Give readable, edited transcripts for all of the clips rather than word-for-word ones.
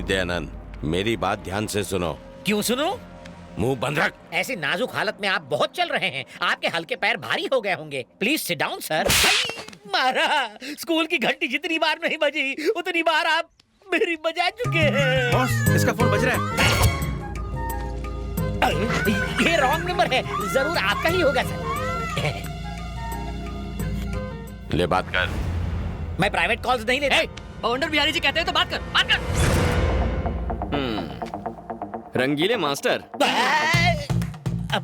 नहीं दयानंद, मेरी बात ध्यान से सुनो। क्यों सुनो? मुंह बंद रख। ऐसी नाजुक हालत में आप बहुत चल रहे हैं, आपके हल्के पैर भारी हो गए होंगे। Please sit down sir. मारा, स्कूल की घंटी जितनी बार नहीं बजी उतनी बार आप मेरी बजा चुके हैं। बॉस, इसका फोन बज रहा है। ये रॉन्ग नंबर है, जरूर आपका ही होगा सर। ले बात कर। मैं प्राइवेट कॉल्स नहीं लेता। बवंडर बिहारी जी कहते हैं तो बात कर। रंगीले मास्टर, अब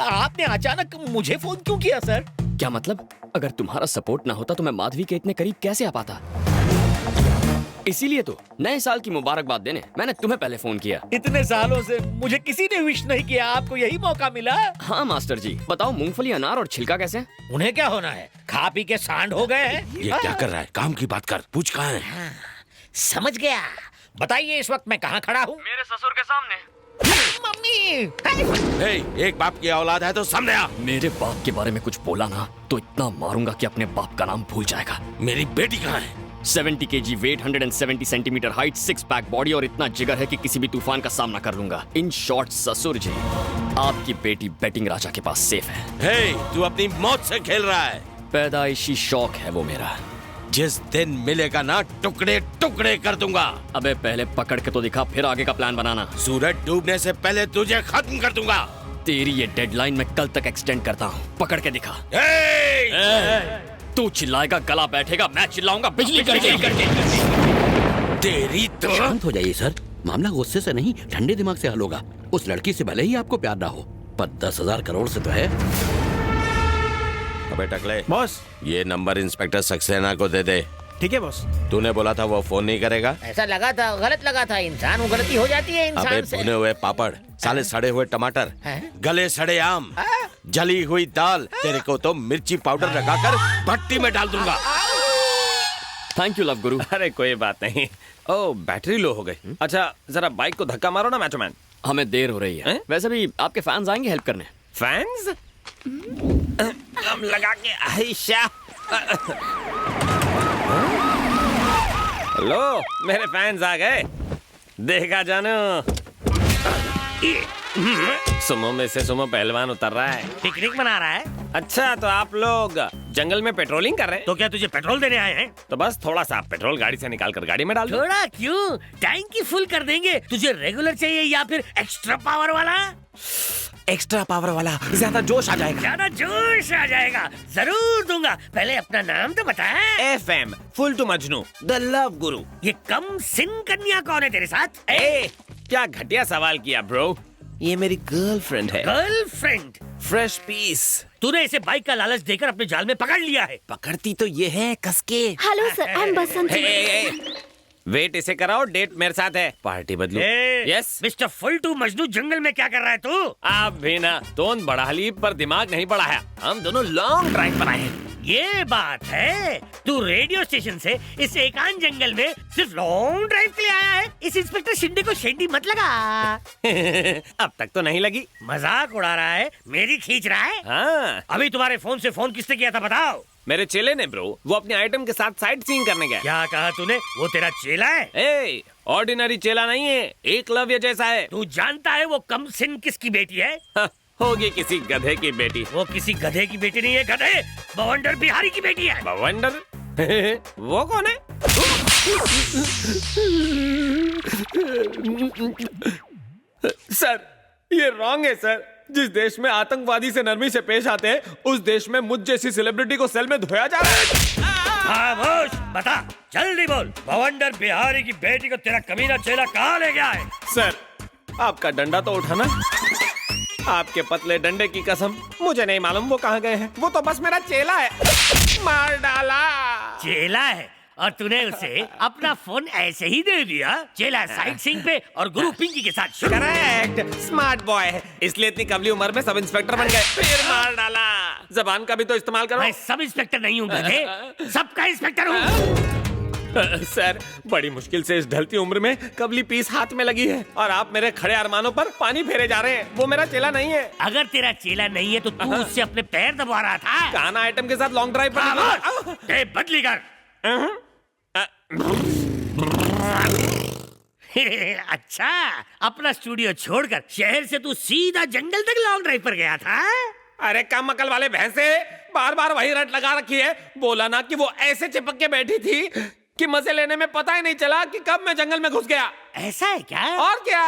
आपने अचानक मुझे फोन क्यों किया सर? क्या मतलब? अगर तुम्हारा सपोर्ट ना होता तो मैं माधवी के इतने करीब कैसे आ पाता? इसीलिए तो नए साल की मुबारकबाद देने मैंने तुम्हें पहले फोन किया। इतने सालों से मुझे किसी ने विश नहीं किया, आपको यही मौका मिला। हाँ मास्टर जी, बताओ मूंगफली, अनार और छिलका कैसे? उन्हें क्या होना है, खा पी के सांड हो गए हैं। ये क्या कर रहा है? काम की बात कर। पूछ कहाँ है? हाँ, समझ गया। बताइए इस वक्त मैं कहाँ खड़ा हूँ? मेरे ससुर के सामने। मम्मी। एक बाप की औलाद है तो सामने आ। मेरे बाप के बारे में कुछ बोला ना तो इतना मारूंगा कि अपने बाप का नाम भूल जाएगा। मेरी बेटी कहाँ है? 70 kg weight, 170 centimetre height, 6 pack body और इतना जिगर है कि किसी भी तूफान का सामना कर लूंगा। इन शॉर्ट ससुर जी, आपकी बेटी बैटिंग राजा के पास सेफ है। हे, तू अपनी मौत से खेल रहा है। पैदाइशी शौक है वो मेरा। जिस दिन मिलेगा ना, टुकड़े टुकड़े कर दूंगा। अबे पहले पकड़ के तो दिखा, फिर आगे का प्लान बनाना। सूरज डूबने से पहले तुझे खत्म कर दूंगा। तेरी ये डेडलाइन मैं कल तक एक्सटेंड करता हूँ। पकड़ के दिखा। तू चिल्लाएगा, गला बैठेगा, मैं चिल्लाऊंगा बिजली करके। तेरी तो शांत हो जाइए सर, मामला गुस्से से नहीं ठंडे दिमाग से हल होगा। उस लड़की से भले ही आपको प्यार ना हो, पर 10,000 करोड़ से तो है। अबे टकले, बॉस। ये नंबर इंस्पेक्टर सक्सेना को दे दे। ठीक है बॉस। तूने बोला था वो फोन नहीं करेगा। ऐसा लगा था, गलत लगा था। इंसान वो गलती हो जाती है अबे इंसान से। भुने हुए पापड़, साले सड़े हुए टमाटर, हैं? गले सड़े आम, जली हुई दाल, तेरे को तो मिर्ची पाउडर लगाकर भट्टी में डाल दूंगा। थैंक यू लव गुरु। अरे कोई बात नहीं। ओह, बैटरी लो हो गई। अच्छा, जरा बाइक को धक्का मारो ना मैचोमैन। हमें देर हो रही है। वैसे भी आपके फैंस आएंगे हेल्प करने। फैंस? हम लगा के आयशा। लो, मेरे फैंस आ गए। देखा जानो, सुमो में से सुमो पहलवान उतर रहा है। पिकनिक मना रहा है। अच्छा, तो आप लोग जंगल में पेट्रोलिंग कर रहे हैं? तो क्या तुझे पेट्रोल देने आए हैं? तो बस थोड़ा सा पेट्रोल गाड़ी से निकाल कर गाड़ी में डाल दो। थोड़ा क्यों, टैंकी फुल कर देंगे। तुझे रेगुलर चाहिए या फिर एक्स्ट्रा पावर वाला? एक्स्ट्रा पावर वाला, ज्यादा जोश आ जाएगा। ज्यादा जोश आ जाएगा, जरूर दूंगा। पहले अपना नाम तो बता। FM full to Majnu, the love guru. ये कम सिंह कन्या कौन है तेरे साथ? क्या घटिया सवाल किया ब्रो। ये मेरी गर्लफ्रेंड है। गर्लफ्रेंड? Fresh piece. तूने इसे बाइक का लालच देकर अपने जाल में पकड़ लिया है। पकड़ती तो ये है कसके। Hello sir, I am Basanti. Wait, इसे कराओ, डेट मेरे साथ है। पार्टी बदलो। यस मिस्टर फुलटू मजनू, जंगल में क्या कर रहा है तू? आप भी ना, टोन बढ़ा ली पर दिमाग नहीं बढ़ाया। हम दोनों लॉन्ग ड्राइव पर आए हैं। ये बात है, तू रेडियो स्टेशन से इस एकांत जंगल में सिर्फ लॉन्ग ड्राइव के लिए आया है। इस इंस्पेक्टर शिंदे को शेंडी मत लगा। अब तक तो नहीं लगी। मजाक उड़ा रहा है, मेरी खींच रहा है। हाँ, अभी तुम्हारे फोन से फोन किसने किया था बताओ? मेरे चेले ने ब्रो, वो अपने आइटम के साथ साइट सीइंग करने गया। क्या कहा तूने? वो तेरा चेला है? ऑर्डिनरी चेला नहीं है, एकलव्य जैसा है। तू जानता है वो कम सिंह किसकी बेटी है? होगी किसी गधे की बेटी। वो किसी गधे की बेटी नहीं है, गधे बवंडर बिहारी की बेटी है। बवंडर? वो कौन है? सर, ये रॉन्ग है सर। जिस देश में आतंकवादी से नरमी से पेश आते हैं, उस देश में मुझ जैसी सेलिब्रिटी को सेल में धोया जा रहा है। खामोश, बता, जल्दी बोल। बवंडर बिहारी की बेटी को तेरा कमीना चेला कहाँ ले गया है? सर, आपका डंडा तो उठाना। आपके पतले डंडे की कसम, मुझे नहीं मालूम वो कहाँ गए हैं। वो तो बस मेरा चेला है। मार डाला। चेला है और तूने उसे अपना फोन ऐसे ही दे दिया? चेला साइट सिंह पे और गुरु पिंकी के साथ। करेक्ट, स्मार्ट बॉय है, इसलिए इतनी कबली उम्र में सब इंस्पेक्टर बन गए। फिर मार डाला। जबान का भी तो इस्तेमाल करो। मैं सब इंस्पेक्टर नहीं हूँ गधे, सबका इंस्पेक्टर हूँ। सर, बड़ी मुश्किल से इस ढलती उम्र में कबली पीस हाथ में लगी है और आप मेरे खड़े अरमानों पर पानी फेरे जा रहे हैं। वो मेरा चेला नहीं है। अगर तेरा चेला नहीं है तो तू उससे अपने पैर दबा रहा था। गाना आइटम के साथ लॉन्ग ड्राइव पर टेप बदली कर। अच्छा, अपना स्टूडियो छोड़कर शहर से तू सीधा जंगल तक लॉन्ग ड्राइव पर गया था? अरे कम अकल वाले भैंसे, बार बार वही रट लगा रखी है। बोला ना कि वो ऐसे चिपक के बैठी थी कि मजे लेने में पता ही नहीं चला कि कब मैं जंगल में घुस गया। ऐसा है क्या? और क्या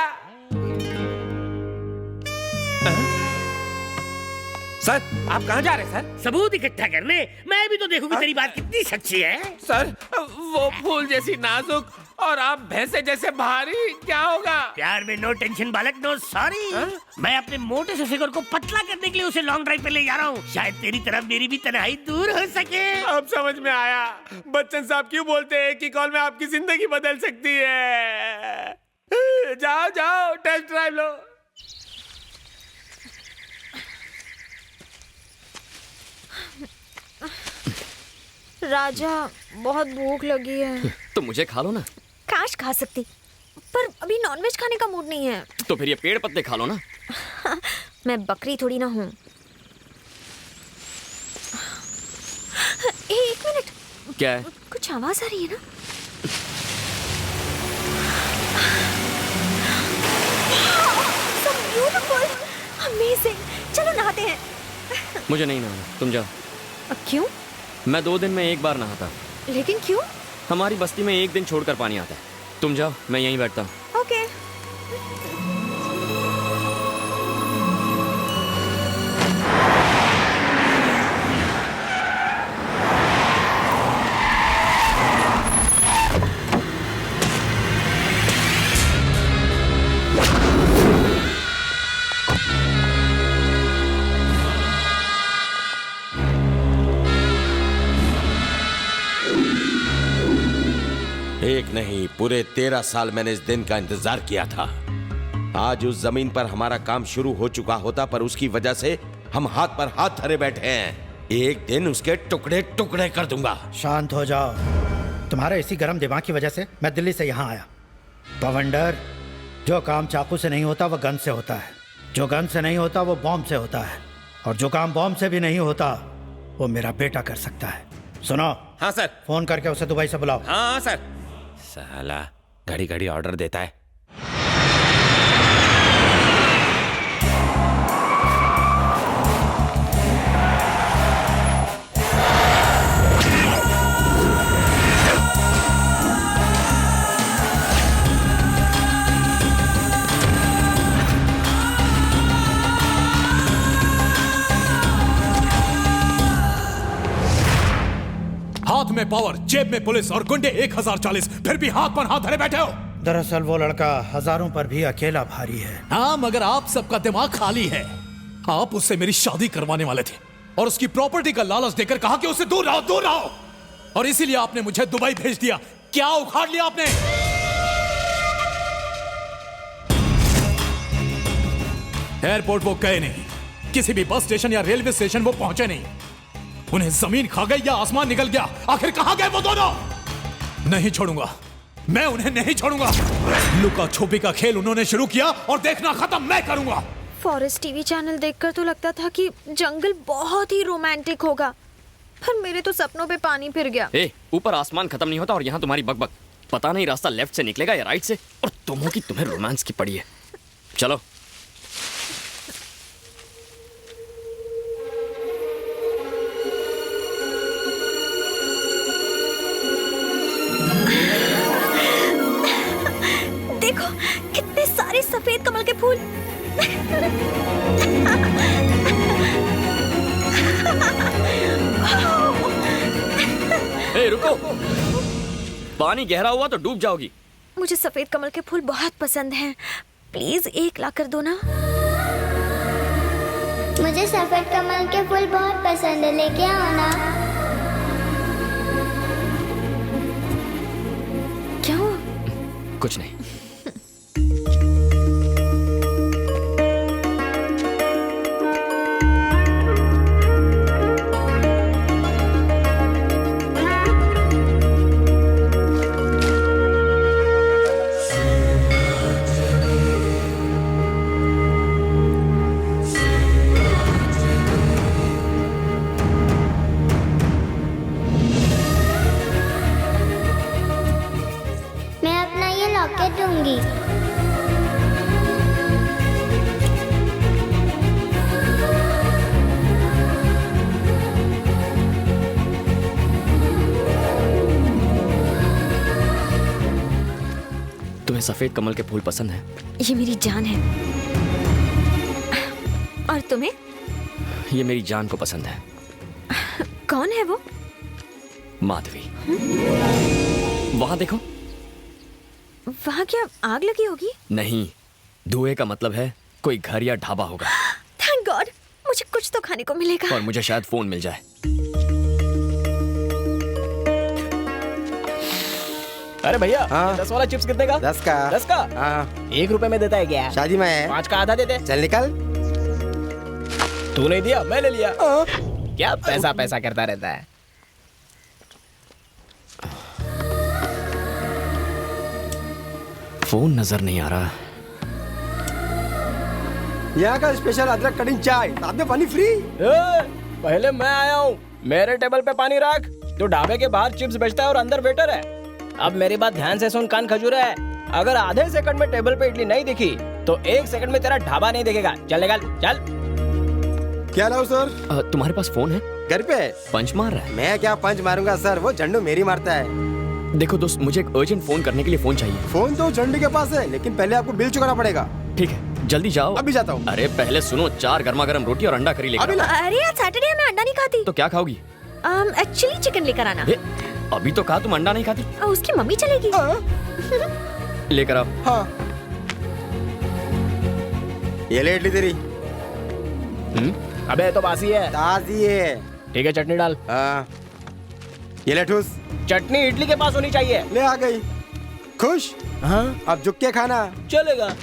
सर, आप कहाँ जा रहे हैं सर? सबूत इकट्ठा करने। मैं भी तो देखूं कि तेरी बात कितनी सच्ची है। सर, वो फूल जैसी नाजुक और आप भैंसे जैसे भारी, क्या होगा? प्यार में नो टेंशन बालक, नो सॉरी। मैं अपने मोटे से फिगर को पतला करने के लिए उसे लॉन्ग ड्राइव पे ले जा रहा हूँ। शायद तेरी तरफ मेरी भी तन्हाई दूर हो सके। अब समझ में आया बच्चन साहब क्यों बोलते हैं कि कॉल में आपकी जिंदगी बदल सकती है। जाओ जाओ, टेस्ट ड्राइव लो। राजा, बहुत भूख लगी है। तो मुझे खा लो ना। काश खा सकती, पर अभी नॉनवेज खाने का मूड नहीं है। तो फिर ये पेड़ पत्ते खा लो ना। मैं बकरी थोड़ी ना हूँ। एक मिनट। क्या है? कुछ आवाज आ रही है ना? So beautiful, amazing। चलो नहाते हैं। मुझे नहीं नहाना, तुम जाओ। क्यों? मैं 2 दिन में एक बार नहाता। लेकिन क्यों? हमारी बस्ती में 1 दिन छोड़कर पानी आता है। तुम जाओ, मैं यहीं बैठता हूँ। ओके। एक नहीं, पूरे 13 साल मैंने इस दिन का इंतजार किया था। आज उस जमीन पर हमारा काम शुरू हो चुका होता, पर उसकी वजह से हम हाथ पर हाथ धरे बैठे हैं। एक दिन उसके टुकड़े टुकड़े कर दूंगा। शांत हो जाओ। तुम्हारे इसी गर्म दिमाग की वजह से मैं दिल्ली से यहाँ आया। बवंडर, जो काम चाकू से नहीं होता वो गन से होता है, जो गन से नहीं होता वो बॉम्ब से होता है, और जो काम बॉम्ब से भी नहीं होता वो मेरा बेटा कर सकता है। सुनो। हाँ सर। फोन करके उसे दुबई से बुलाओ। हाँ सर। साला घड़ी घड़ी ऑर्डर देता है। हाथ में पावर, जेब में पुलिस और गुंडे 1040, फिर भी हाथ पर हाथ धरे बैठे हो। दरअसल वो लड़का हजारों पर भी अकेला भारी है। हाँ, मगर आप सबका दिमाग खाली है। आप उससे मेरी शादी करवाने वाले थे और उसकी प्रॉपर्टी का लालच देकर कहा कि उससे दूर रहो, दूर रहो, और इसीलिए आपने मुझे दुबई भेज दिया। क्या उखाड़ लिया आपने? एयरपोर्ट वो गए नहीं, किसी भी बस स्टेशन या रेलवे स्टेशन वो पहुंचे नहीं। उन्हें जमीन खा गई या आसमान निकल गया, आखिर कहां गए वो दोनों? नहीं छोड़ूंगा, मैं उन्हें नहीं छोड़ूंगा। लुका छुपी का खेल उन्होंने शुरू किया और देखना खत्म मैं करूंगा। फॉरेस्ट टीवी चैनल देखकर तो लगता था कि जंगल बहुत ही रोमांटिक होगा, पर मेरे तो सपनों पे पानी फिर गया। ऊपर आसमान खत्म नहीं होता और यहाँ तुम्हारी बकबक। पता नहीं रास्ता लेफ्ट से निकलेगा या राइट से, और तुम हो कि तुम्हें रोमांस की पड़ी है। चलो। देखो कितने सारे सफेद कमल के फूल। रुको, पानी गहरा हुआ तो डूब जाओगी। मुझे सफेद कमल के फूल बहुत पसंद हैं, प्लीज 1 ला कर दो ना। मुझे सफेद कमल के फूल बहुत पसंद है, लेके आओ ना। क्या हुआ? कुछ नहीं। मैं अपना ये लॉकेट तुम्हें सफेद कमल के फूल पसंद है? ये मेरी जान है। और तुम्हें? ये मेरी जान को पसंद है। कौन है वो? माधवी। वहां देखो। वहाँ क्या आग लगी होगी? नहीं, धुएं का मतलब है कोई घर या ढाबा होगा। थैंक गॉड, मुझे कुछ तो खाने को मिलेगा। और मुझे शायद फोन मिल जाए। अरे भैया, हाँ? 10 वाला चिप्स कितने का? 10 का। 10 का? हाँ। 1 रुपए में देता है क्या? शादी में है। 5 का आधा दे दे। चल निकल। तू नहीं दिया, मैं ले लिया। क्या पैसा पैसा करता रहता है। फोन नजर नहीं आ रहा। यहाँ का स्पेशल अदरक कटिंग चाय, साथ में पानी फ्री। पहले मैं आया हूँ, मेरे टेबल पे पानी रख। तू ढाबे के बाहर चिप्स बेचता है और अंदर वेटर है। अब मेरी बात ध्यान से सुन, कान खजूर है। अगर आधे सेकंड में टेबल पे इडली नहीं दिखी तो 1 सेकंड में तेरा ढाबा नहीं दिखेगा। चल निकल, चल। क्या लाऊं सर? तुम्हारे पास फोन है? घर पे। पंच मार रहा है? मैं क्या पंच मारूंगा सर, वो झंडू मेरी मारता है। देखो दोस्त, मुझे एक अर्जेंट फोन करने के लिए फोन चाहिए। फोन तो झंडू के पास है, लेकिन पहले आपको बिल चुकाना पड़ेगा। ठीक है, जल्दी जाओ। अभी जाता हूँ। अरे पहले सुनो, 4 गर्मा गर्म रोटी और अंडा करी लेकर आओ। अरे आज सैटरडे है, मैं अंडा नहीं खाती। तो क्या खाओगी? एक्चुअली चिकन लेकर आना। अभी तो कहा तुम अंडा नहीं खाती। उसकी मम्मी चलेगी। लेकर आओ। हाँ। ये ले इडली तेरी। अबे तो बासी है। ताजी है। ठीक है, चटनी डाल। हाँ। ये ले ठूस। चटनी इडली के पास होनी चाहिए। ले आ गई। खुश? हाँ, अब झुक के खाना। चलेगा।